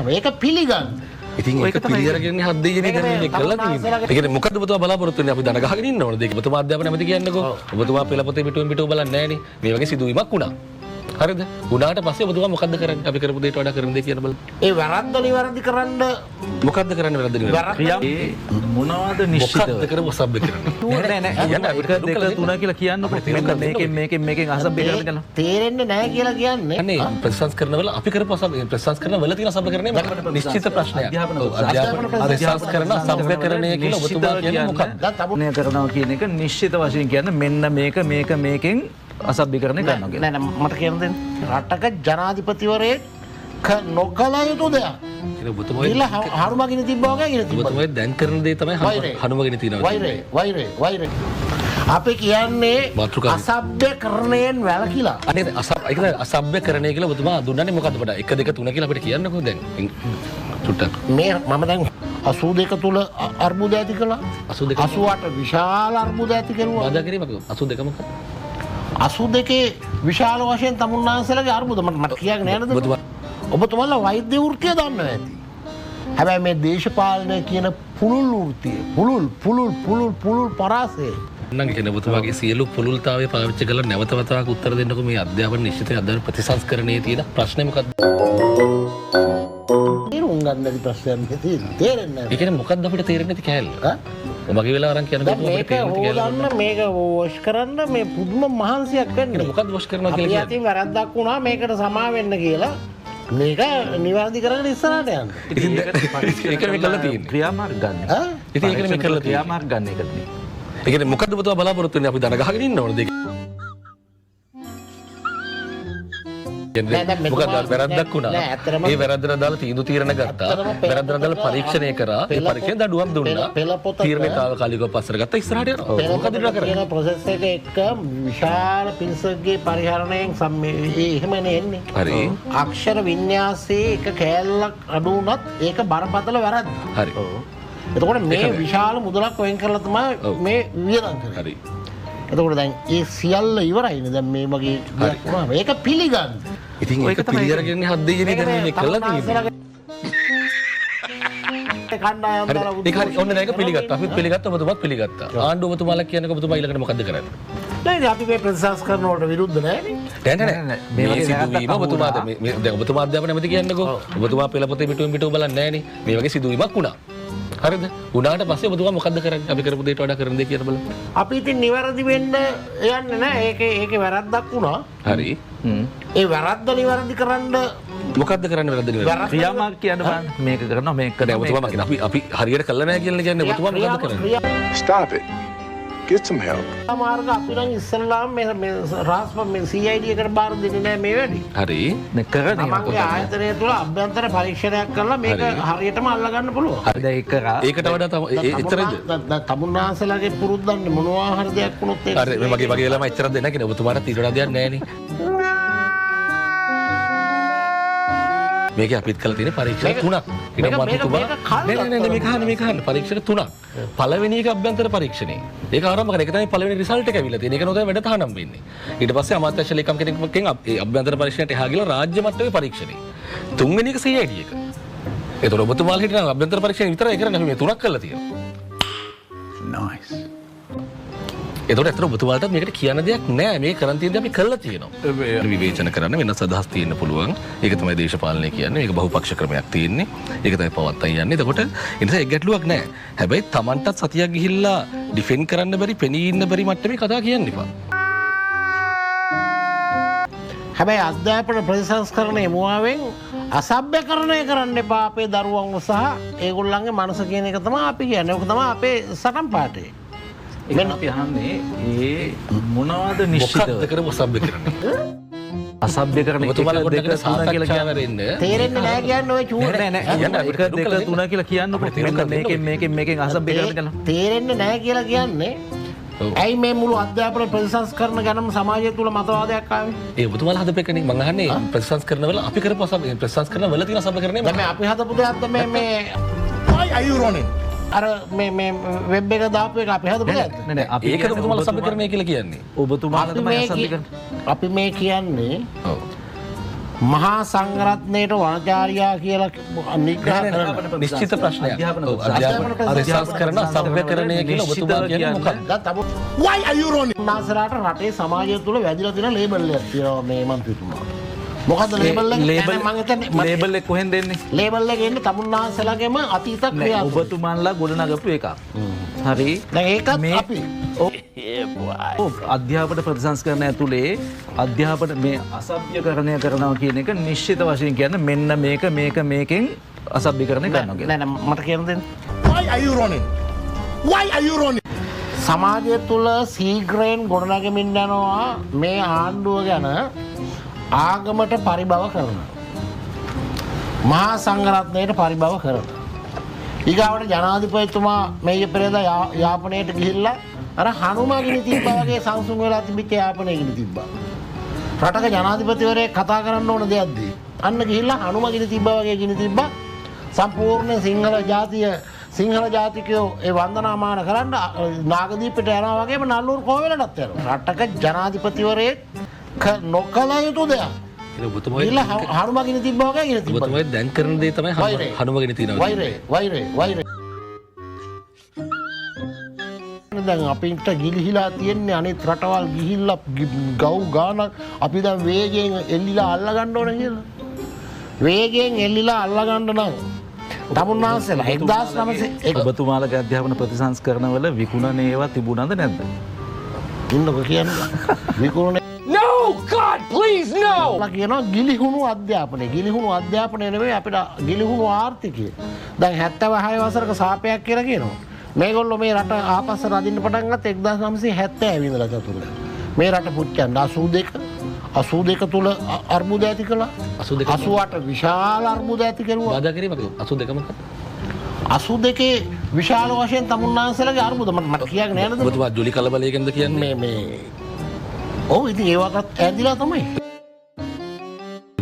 මේක පිළිගන්න. ඉතින් ඒක පිළිඅරගෙන හත් දෙයියනේ දැන් මේ කළා තියෙන්නේ. ඒ කියන්නේ මොකද්ද ඔබතුමා බලාපොරොත්තු වෙන්නේ? අපි දන ගහගෙන ඉන්න ඕනද? ඒක ඔබතුමා අධ්‍යාපන නැමැති කියන්නකෝ. ඔබතුමා පෙළපොතේ පිටුවෙන් පිටුව බලන්නේ නැහනේ. මේ වගේ සිදුවීමක් වුණා. හරිද? වුණාට පස්සේ ඔබතුමා මොකද්ද කරන්නේ? අපි කරපු දෙයට වඩා කරන දේ කියන බලන්න. ඒ වැරද්ද නිවැරදි කරන්න මොකද්ද කරන්නේ වැරද්ද නිවැරදි? මොනවද නිශ්චිතව? මොකද්ද කරපු සබ්බ කරන්නේ? නෑ 1 2 3 කියලා කියන්නකො. මේකෙන් අසබ්බ කරන්න ගන්න. තේරෙන්නේ නැහැ කියලා කියන්නේ. අනේ ප්‍රතිසංස්කරණ වල අපි කරපු ප්‍රතිසංස්කරණ වල තියෙන සබ්බ කරන්නේ නිශ්චිත ප්‍රශ්නයක්. අධ්‍යාපන ප්‍රතිසංස්කරණ සබ්බකරණය කියලා ඔබතුමා කියන්නේ මොකක්ද? තබුණය කරනවා කියන එක නිශ්චිත වශයෙන් කියන්නේ මෙන්න මේකෙන් අසභ්‍යකරණය කරනවා කියලා. නෑ මට කියන්න දෙන්න. රටක ජනාධිපතිවරයෙක් නොකළ යුතු දෙයක්. ඒක ඔබතුමා ඉල හරුමගෙන තිබ්බා වගේ ඉල තිබ්බා. ඔබතුමා දැන් කරන දේ තමයි හනුමගෙන තියෙනවා. වෛරය. අපි කියන්නේ අසභ්‍යකරණයෙන් වැළකීලා. අනේ අසභ්‍යකරණය කියලා ඔබතුමා දුන්නන්නේ මොකද්ද පොඩ 1 2 3 කියලා අපිට කියන්නකෝ දැන්. චුට්ටක්. මේ මම දැන් 82 තුල අර්බුද ඇති කළා. 88 විශාල අර්බුද ඇති කරුවා. බාධා කිරීමක් 82 මොකක්ද? 82 විශාල වශයෙන් තමුන්නාන්සේලාගේ අර්බුද මට කියන්නේ නැහැ නේද? ඔබතුමාලා වෛද්‍ය වෘත්තිය දන්නවා ඇති. හැබැයි මේ දේශපාලනය කියන පුළුල් වෘත්තිය පුළුල් පරාසය නම් කියන ඔබතුමාගේ සියලු පුළුල්තාවය පාවිච්චි කරලා නැවත වතාවක් උත්තර දෙන්නකෝ මේ අධ්‍යාපන නිශ්චිත අධ්‍යාපන ප්‍රතිසංස්කරණයේ තියෙන ප්‍රශ්නේ මොකක්ද? තේරුම් ගන්න නැති ප්‍රශ්නයක් තියෙන්නේ. තේරෙන්නේ නැහැ. ඒ කියන්නේ මොකක්ද අපිට තේරෙන්නේ නැති කෑල්ල? මගේ වෙලාව අරන් කියනකොට මේක හොදන්න මේක වොෂ් කරන්න මේ පුදුම මහන්සියක් වෙන්නේ. මොකක්ද වොෂ් කරනවා කියලා කියන්නේ? අපි අතින් වැරද්දක් වුණා මේකට සමා වෙන්න කියලා මේක නිවැරදි කරගෙන ඉස්සරහට යන්න. ඉතින් ඒක මේ කළා තියෙන්නේ. ක්‍රියාමාර්ග ගන්න. ඉතින් ඒක මේ කළා ක්‍රියාමාර්ග ගන්න එකනේ. ඒ කියන්නේ මොකද්ද ඔබතුමා බලාපොරොත්තු වෙන්නේ? අපි දන ගහගෙන ඉන්න ඕනද ඒක? මොකද වැරද්දක් වුණා. ඒ වැරද්දට දාලා තීන්දුව තීරණ ගත්තා. වැරද්දට දාලා පරීක්ෂණය කරා. ඒ පරීක්ෂණය දඩුවම් දුන්නා. තීරණය තාවකාලිකව පස්සට ගත්තා ඉස්සරහට යනවා. මොකද ඉන්න කරන්නේ? කියන ප්‍රොසෙස් එක එක්ක විශාල පිරිසකගේ පරිහරණයෙන් එහෙමනේ එන්නේ. හරි. අක්ෂර වින්‍යාසයේ එක කෑල්ලක් අඩු වුණත් ඒක බරපතල වැරද්ද. හරි. එතකොට මේ විශාල මුදලක් වෙන් කරලා තමයි මේ වියදම් කරන්නේ. හරි. එතකොට දැන් ඒ සියල්ල ඉවරයිනේ. දැන් මේ වගේ දෙයක් වුණා. මේක පිළිගන්න. ඉතින් ඒක පිළිඅරගෙන හත් දෙයියනේ දැන් මේ කළා තියෙන්නේ. කණ්ඩායම් දාලා ඒක හරි. ඔන්න දැන් ඒක පිළිගත්තා. අපිත් පිළිගත්තා. ඔබතුමාත් පිළිගත්තා. ආණ්ඩුව ඔබතුමාලා කියනකොට ඔබතුමා ඊළඟට මොකද්ද කරන්නේ? නෑ අපි මේ ප්‍රතිසංස්කරණ වලට විරුද්ධ නෑනේ. නෑ. මේ සිදුවීම ඔබතුමාද මේ දැන් ඔබතුමා අධ්‍යාපන නැමැති කියන්නකෝ. ඔබතුමා පෙළපොතේ පිටුවෙන් පිටුව බලන්නේ නෑනේ. මේ වගේ සිදුවීමක් වුණා. හරිද? උනාට පස්සේ ඔබතුමා මොකද්ද කරන්නේ? අපි කරපු දෙයට වඩා කරන දේ කියන බලන්න. අපි ඉතින් නිවැරදි වෙන්න යන්නේ නෑ. ඒකේ වැරද්දක් වුණා. හරි. ඒ වැරද්ද නිවැරදි කරන්න මොකද්ද කරන්නේ වැරද්ද නිවැරදි? ක්‍රියාමාර්ග කියන්න බලන්න. මේක කරනවා මේක දැන් කරනවා. ඔබතුමා කියන්නේ අපි හරියට කළා නෑ කියලා කියන්නේ ඔබතුමා මොකද්ද කරන්නේ? Stop it. Get some help. මාර්ග අපි නම් ඉස්සල්ලාම මේ රාස්ප මේ CID එකට බාර දෙන්නේ නෑ මේ වැඩි. හරි. නේ කරන්නේ. තමන්ගේ ආයතනය තුළ අභ්‍යන්තර පරීක්ෂණයක් කරලා මේක හරියටම අල්ලගන්න පුළුවන්. හරිද ඒක කරා. ඒකට වඩා එතරද? තමුන්නාන්සලාගේ පුරුද්දන්නේ මොනවා හරි දෙයක් වුණොත් ඒක. හරි. මේ වගේ ළමයි එතරද දෙන්නේ නැහැ නේ. ඔබතුමාට ඊට වඩා දෙයක් නැහැ නේ. මේක අපිත් කළ තියෙන පරීක්ෂණ 3ක්. ඊට පස්සේ මේක අහන්න පරීක්ෂණ 3ක්. පළවෙනි එක අභ්‍යන්තර පරීක්ෂණේ. ඒක ආරම්භ කරන එක තමයි පළවෙනි රිසල්ට් එක ඇවිල්ලා තියෙන්නේ. ඒක නෝතේ වැඩ තහනම් වෙන්නේ. ඊට පස්සේ අමාත්‍යාංශ ලේකම් කෙනෙක්ගෙන් ඒ අභ්‍යන්තර පරීක්ෂණයට එහා ගිහලා රාජ්‍ය මට්ටමේ පරීක්ෂණේ. තුන්වෙනි එක CID එක. ඒතර ඔබතුමාලා හිටියනම් අභ්‍යන්තර පරීක්ෂණ විතරයි කරන්නේ. අපි මේ 3ක් කරලා තියෙනවා. Nice. එතකොට ඇත්තට ඔබතුමාලට මේකට කියන්න දෙයක් නෑ. මේ කරන් තියෙන දේ අපි කළා තියෙනවා. විවේචන කරන්න වෙනස් අදහස් තියෙන්න පුළුවන්. ඒක තමයි දේශපාලනය කියන්නේ. මේක බහුපක්ෂ ක්‍රමයක් තියෙන්නේ. ඒක තමයි පවත්තන් යන්නේ. එතකොට ඒ නිසා ඒ ගැටලුවක් නෑ. හැබැයි Tamanටත් සතියක් ගිහිල්ලා ඩිෆෙන්ඩ් කරන්න බැරි, පෙනී ඉන්න බැරි මට්ටමේ කතා කියන්න එපා. හැබැයි අධ්‍යාපන ප්‍රතිසංස්කරණයේ මුවාවෙන් අසභ්‍යකරණය කරන්න එපා අපේ දරුවන්ව සහ ඒගොල්ලන්ගේ මනස කියන එක තමයි අපි කියන්නේ. ඕක තමයි අපේ සටන් පාඨය. මෙන්න අපි අහන්නේ ඒ මොනවද නිශ්චිතව මොකක්ද කරමු අසභ්‍යකරණය? අසභ්‍යකරණය ඔබතුමාලා ගොඩක් සාකච්ඡා කියලා තේරෙන්නේ නැහැ කියන්නේ ඔය චූර නෑ 1 2 3 කියලා කියන්නකො. මේකෙන් අසභ්‍යකරණය කරනවා. තේරෙන්නේ නැහැ කියලා කියන්නේ ඇයි මේ මුළු අධ්‍යාපන ප්‍රතිසංස්කරණ ගැනම සමාජය තුළ මතවාදයක් ආවේ? ඒ ඔබතුමාලා හදපෙකනේ මං අහන්නේ ප්‍රතිසංස්කරණ වල අපි කරපු ප්‍රතිසංස්කරණ වල තියෙන අසභ්‍යකරණය දැන් අපි හදපු දෙයක්ද මේ Why are you running? අර මේ වෙබ් එක දාපු එක අපි හදපු දෙයක්ද? නෑ අපි ඒකට ඔබතුමාලා අසභ්‍යකරණය කියලා කියන්නේ. ඔබතුමාලා තමයි අසභ්‍යකරණය. අපි මේ කියන්නේ ඔව්. මහා සංඝරත්නයට වනචාරියා කියලා නිග්‍රහ කරන නිශ්චිත ප්‍රශ්නයක්. රිසර්ච් කරන අසභ්‍යකරණය කියලා ඔබතුමා කියන්නේ මොකක්ද? Why are you running? උන්වහන්සේලාට රටේ සමාජය තුළ වැදිලා තියෙන ලේබල් එකක් තියෙනවා මේ මන්ත්‍රීතුමා. මොකද්ද ලේබල් එක? ලේබල් එක කොහෙන්ද එන්නේ? ලේබල් එක එන්නේ තමුන්වහන්සේලාගේම අතීත ක්‍රියා. ඔබතුමාන්ලා ගොඩනගපු එකක්. හරි. දැන් ඒකත් අපි අධ්‍යාපන ප්‍රතිසංස්කරණය ඇතුලේ අධ්‍යාපන මේ අසභ්‍යකරණය කරනවා කියන එක නිශ්චිත වශයෙන් කියන්නේ මෙන්න මේකෙන් අසභ්‍යකරණය කරනවා කියලා. නෑ නෑ මට කියන්න දෙන්න. Why are you running? Why are you running? සමාජය තුළ සීග්‍රයෙන් ගොඩනගමින් යනවා මේ ආණ්ඩුව ගැන ආගමට පරිභව කරනවා. මහා සංඝරත්නයට පරිභව කරනවා. ඊගාවට ජනාධිපතිතුමා මේ පෙරේදා යාපනයට ගිහිල්ලා අර හනුමාගිනි තිබ්බා වගේ සංසුන් වෙලා තිබිච්ච යාපනයකින් තිබ්බා. රටක ජනාධිපතිවරයෙක් කතා කරන්න ඕන දෙයක්ද? අන්න ගිහිල්ලා හනුමාගිනි තිබ්බා වගේ ගිනි තිබ්බා. සම්පූර්ණ සිංහල ජාතිකයෝ ඒ වන්දනාමාන කරන්න නාගදීපයට යනවා වගේම නල්ලූරු කෝවෙලටත් යනවා. රටක ජනාධිපතිවරයෙක් නොකළ යුතු දෙයක්. හනුමාගිනි තිබ්බා වගේ ගිනි තිබ්බා. ඔබතුමායි දැන් කරන දේ තමයි හනුමාගිනි තියනවා. වෛරය. දැන් අපිට ගිලිහිලා තියෙන්නේ අනිත් රටවල් ගිහිල්ලා ගව් ගානක් අපි දැන් වේගයෙන් එල්ලිලා අල්ලගන්න ඕන කියලා. වේගයෙන් එල්ලිලා අල්ලගන්න නම් තමුන්වහන්සේලා 1900 ඔබතුමාලගේ අධ්‍යාපන ප්‍රතිසංස්කරණවල විකුණන ඒවා තිබුණාද නැද්ද? ඉන්නකො කියන්නේ. විකුණන No God please no. කියනවා ගිලිහුණු අධ්‍යාපනය. ගිලිහුණු අධ්‍යාපනය නෙවෙයි අපිට ගිලිහුණු ආර්ථිකය. දැන් 76 වසරක සාපයක් කියලා කියනවා. මේගොල්ලෝ මේ රට ආපස්සට අදින්න පටන් ගත්ත 1970 ඉඳලා චතුර. මේ රට පුච්චන්න 82 තුල අර්බුද ඇති කළා. 88 විශාල අර්බුද ඇති කරුවා. බාධා කරේ මොකද? 82 මොකද? 82 විශාල වශයෙන් තමුන්නාන්සලගේ අර්බුද මට කියන්නේ නෑ නේද? ඔබතුමා ජොලි කලබලයකින්ද කියන්නේ මේ ඔව් ඉතින් ඒවටත් ඇදිලා තමයි.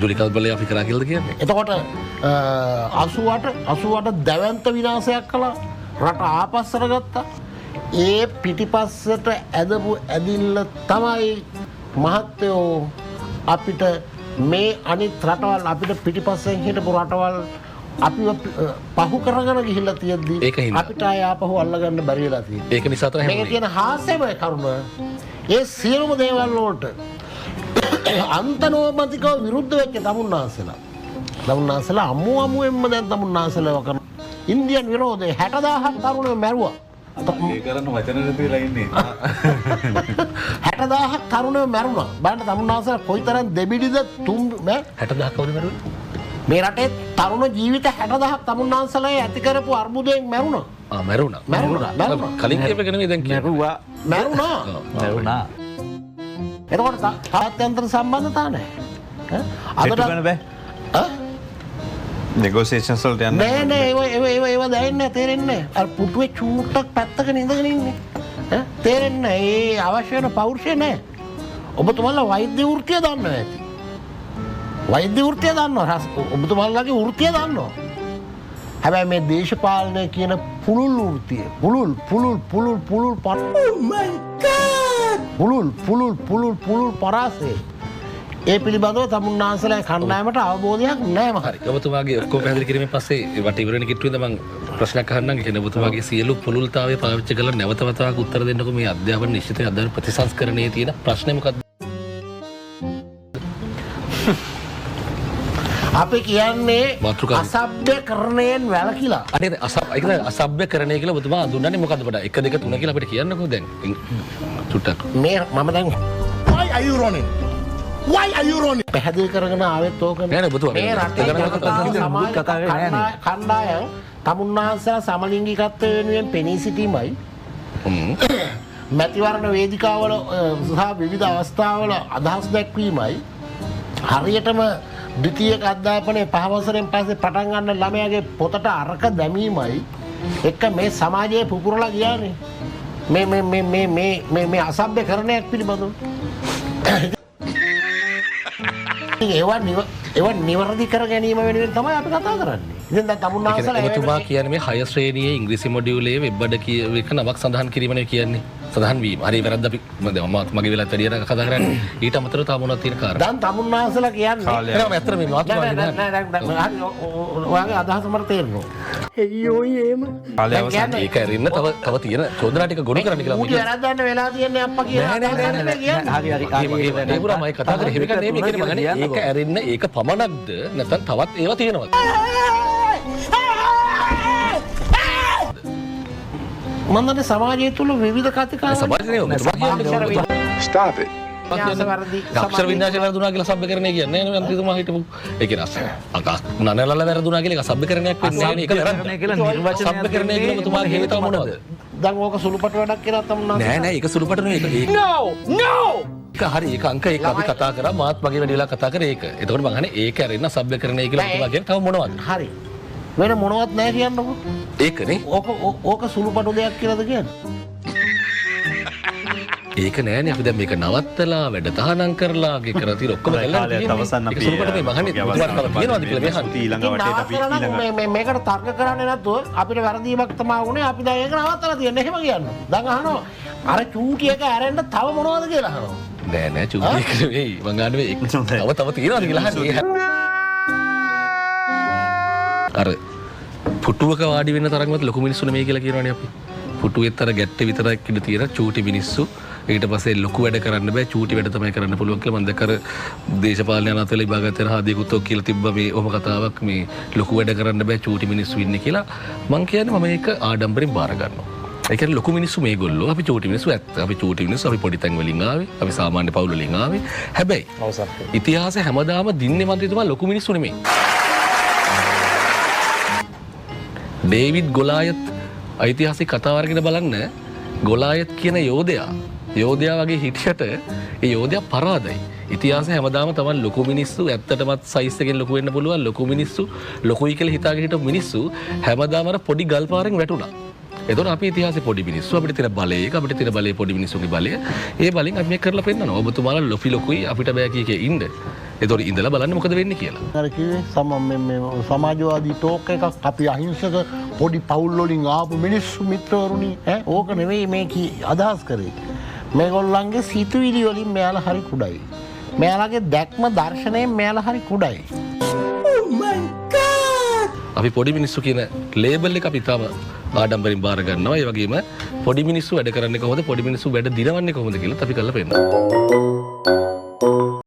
ජොලි කලබලය අපි කරා කියලාද කියන්නේ? එතකොට 88 දැවැන්ත විනාශයක් කළා. රට ආපස්සට ගත්තා. ඒ පිටිපස්සට ඇදපු ඇදිල්ල තමයි මහත්තයෝ අපිට මේ අනිත් රටවල් අපිට පිටිපස්සෙන් හිටපු රටවල් අපි පහු කරගෙන ගිහිල්ලා තියෙද්දි අපිට ආය ආපහු අල්ලගන්න බැරි වෙලා තියෙනවා. ඒක නිසා තමයි මේක කියන හාස්‍යමය කරුණ. ඒ සියලුම දේවල් වලට අන්තනෝමතිකව විරුද්ධ වෙච්ච තමුන්නාන්සලා අමුවෙන්ම දැන් තමුන්නාන්සලා කරන ඉන්දියන් විරෝධය 60000ක් තරුණයෝ මැරුවා. ඒ කරන්න වචන නැතිලා ඉන්නේ. 60000ක් තරුණයෝ මැරුණා. බලන්න තමුන්නාන්සලා කොයිතරම් දෙබිඩිද 60000ක් කවුද මැරුවේ? මේ රටේ තරුණ ජීවිත 60000ක් තමුන්නාන්සලා ඇති කරපු අර්බුදයෙන් මැරුණා. මැරුණා. කලින් කියප එක නෙවෙයි දැන් කියන්නේ. මැරුණා. එතකොට තාත්‍යන්තර සම්බන්ධතා නැහැ. අදට බෑ. නෙගෝසියේෂන්ස් වලට යන්න නෑ ඒව දැනෙන්නේ තේරෙන්නේ අර පුටුවේ චූට්ටක් පැත්තක ඉඳගෙන ඉන්නේ තේරෙන්නේ ඒ අවශ්‍ය වෙන පෞරුෂය නෑ ඔබතුමාලා වෛද්‍ය වෘත්තිය දන්නවා ඇති වෛද්‍ය වෘත්තිය දන්නවා ඔබතුමාලාගේ වෘත්තිය දන්නවා හැබැයි මේ දේශපාලනය කියන පුළුල් වෘත්තිය පුළුල් පුළුල් පරාසය ඒ පිළිබඳව තමුන්නාන්සලා කණ්ඩායමට අවබෝධයක් නැහැ මහරි. ඔබතුමාගේ ඔක්කොම පැහැදිලි කිරීමෙන් පස්සේ වට ඉවරණ කිට්ටුවෙන්ද මම ප්‍රශ්නයක් අහන්නම්. කියන්නේ ඔබතුමාගේ සියලු පුළුල්තාවය පාවිච්චි කරලා නැවත වතාවක් උත්තර දෙන්නකො මේ අධ්‍යාපන නිශ්චිත අධ්‍යාපන ප්‍රතිසංස්කරණයේ තියෙන ප්‍රශ්නේ මොකක්ද? අපි කියන්නේ අසභ්‍යකරණයෙන් වැළකීලා. අනේ අසභ්‍යකරණය කියලා ඔබතුමා දුන්නන්නේ මොකද්ද බඩ? 1 2 3 කියලා අපිට කියන්නකෝ දැන්. චුට්ටක්. මේ මම දැන් Why are you running? Why are you running? පැහැදිලි කරගෙන ආවෙත් ඕක නෑ නේ ඔබතුමා. මේ රටේ කණ්ඩායම් තමුන්නාන්සලා සමලිංගිකත්වය වෙනුවෙන් පෙනී සිටීමයි මැතිවරණ වේදිකාවල සහ විවිධ අවස්ථාවල අදහස් දැක්වීමයි හරියටම ද්විතීයික අධ්‍යාපනයේ 5 වසරෙන් පස්සේ පටන් ගන්න ළමයාගේ පොතට අරක දැමීමයි එක මේ සමාජයේ පුපුරලා ගියානේ මේ අසභ්‍යකරණයක් පිළිබඳව ඒවා නිවැරදි කර ගැනීම වෙනුවෙන් තමයි අපි කතා කරන්නේ. ඉතින් දැන් තමුන්නාන්සලා ඔබතුමා කියන්නේ මේ 6 ශ්‍රේණියේ ඉංග්‍රීසි මොඩියුලේ වෙබ් අඩ කියව එක නමක් සඳහන් කිරීමනේ කියන්නේ. සඳහන් වීම. හරි වැරද්ද අපි මගේ වෙලාවට වැඩියට කතා කරන්නේ. ඊට අමතරව තව මොනවද තියෙන කාරණා? දැන් තමුන්නාන්සලා කියන්නේ එහෙනම් ඇත්තට මේ මාතෘකාව නෑ ඔයාගේ අදහස මට තේරෙනවා. අයියෝ එහෙම. ඒක ඇරින්න තව තියෙන චෝදනා ටික ගොනු කරන්න කියලා ඌට වැරද්දන්න වෙලා තියන්නේ අප්පා කියලා අදහස නෙමෙයි කියන්නේ. හරි ඒ පුරා මම කතා කරේ හැම එකක් නෙමෙයි කියන්නේ ඒක ඇරෙන්න ඒක පමණක්ද නැත්නම් තවත් ඒවා තියෙනවද? මන්දනේ සමාජය තුළ විවිධ කතිකාවල සමාජයේ Stop it. අක්ෂර වින්‍යාසය වැරදුනා කියලා සබ්බ කරන්නේ කියන්නේ නෑ නේ අන්තිමතුමා හිටපු ඒක රස නනලල වැරදුනා කියලා ඒක සබ්බකරණයක් වෙන්නේ නෑ නේ ඒක වැරද්ද කියලා නිර්වචනයක් සබ්බකරණය කියලා ඔබතුමාගේ හේතුව මොනවද? දැන් ඕක සුළුපට වැඩක් කියලා තමුන්නාන්ස නෑ ඒක සුළුපට නෙවෙයි ඒක ඒක හරි ඒක අංක ඒක අපි කතා කරා මාත් මගේ වැඩි වෙලා කතා කරේ ඒක. එතකොට මං අහන්නේ ඒක ඇරෙන්න සබ්බකරණය කියලා ඔබතුමා කියන්නේ තව මොනවද? හරි වෙන මොනවත් නැහැ කියන්නකො. ඒකනේ ඕක සුළුපටු දෙයක් කියලාද කියන්නේ? ඒක නෑනේ අපි දැන් මේක නවත්තලා වැඩ තහනම් කරලා ගේ කරලා තියෙන ඔක්කොම කළා තියෙන්නේ. ඒක සුළුපට මේ මහන්නේ ඔබතුමාට තව තියනවාද කියලා මේ අහන්නේ. ඊළඟ වටේට අපි ඊළඟ මේකට තර්ක කරන්නේ නැතුව අපිට වැරදීමක් තමයි වුණේ. අපි දැන් ඒක නවත්තලා තියෙන්නේ. එහෙම කියන්න. දැන් අහනවා අර චූටි එක ඇරෙන්න තව මොනවද කියලා අහනවා. නෑ චූටි එක නෙවෙයි මං අහන්නේ ඒක තව තියනවාද කියලා අහන්නේ. අර පුටුවක වාඩි වෙන්න තරම්වත් ලොකු මිනිස්සු නෙමෙයි කියලා කියනවනේ අපි. පුටුවෙත් අර ගැට්ටේ විතරක් ඉඳ තියෙන චූටි මිනිස්සු. ඊට පස්සේ ලොකු වැඩ කරන්න බෑ චූටි වැඩ තමයි කරන්න පුළුවන් කියලා මම දැක්කර දේශපාලන අනාතල විභාගات යන හාදියකුත් ඔක් කියලා තිබ්බා මේ ඔහොම කතාවක් මේ ලොකු වැඩ කරන්න බෑ චූටි මිනිස්සු ඉන්නේ කියලා. මං කියන්නේ මම ඒක ආඩම්බරෙන් බාර ගන්නවා. ඒ කියන්නේ ලොකු මිනිස්සු මේගොල්ලෝ අපි චූටි මිනිස්සු ඇත්ත. අපි චූටි මිනිස්සු අපි පොඩි තැන් වලින් ආවේ. අපි සාමාන්‍ය පවුල් වලින් ආවේ. හැබැයි ඉතිහාසය හැමදාම දින්නේ මන්ත්‍රීතුමා ලොකු මිනිස්සු නෙමෙයි. ඩේවිඩ් ගොලායත් ඓතිහාසික කතාව අරගෙන බලන්න ගොලායත් කියන යෝධයා වගේ හිටියට ඒ යෝධයා පරාදයි. ඉතිහාසය හැමදාම තමයි ලොකු මිනිස්සු ඇත්තටමත් සයිස් එකෙන් ලොකු වෙන්න පුළුවන් ලොකු මිනිස්සු ලොකුයි කියලා හිතාගෙන හිටපු මිනිස්සු හැමදාම අර පොඩි ගල් පාරෙන් වැටුණා. එතකොට අපි ඉතිහාසයේ පොඩි මිනිස්සු අපිට තියෙන බලය අපිට තියෙන බලය පොඩි මිනිස්සුගේ බලය ඒ බලෙන් අපි මේක කරලා පෙන්නනවා. ඔබතුමාලා ලොකුයි අපිට බෑ කීකේ ඉන්න. එතකොට ඉඳලා බලන්න මොකද වෙන්නේ කියලා. අර කිව්වේ සමාජවාදී ටෝක් එකක් අපි අහිංසක පොඩි පවුල් වලින් ආපු මිනිස්සු මිත්‍රවරුනි ඈ ඕක නෙවෙයි මේ අදහස් කරේ. මේගොල්ලන්ගේ සිතුවිලි වලින් මෙයාලා හරි කුඩයි. මෙයාලගේ දැක්ම දර්ශනයෙන් මෙයාලා හරි කුඩයි. අපි පොඩි මිනිස්සු කියන ලේබල් එක අපි තාම ආඩම්බරින් බාර ගන්නවා. ඒ වගේම පොඩි මිනිස්සු වැඩ කරන්නේ කොහොමද පොඩි මිනිස්සු වැඩ දිනවන්නේ කොහොමද කියලා අපි කරලා පෙන්නනවා.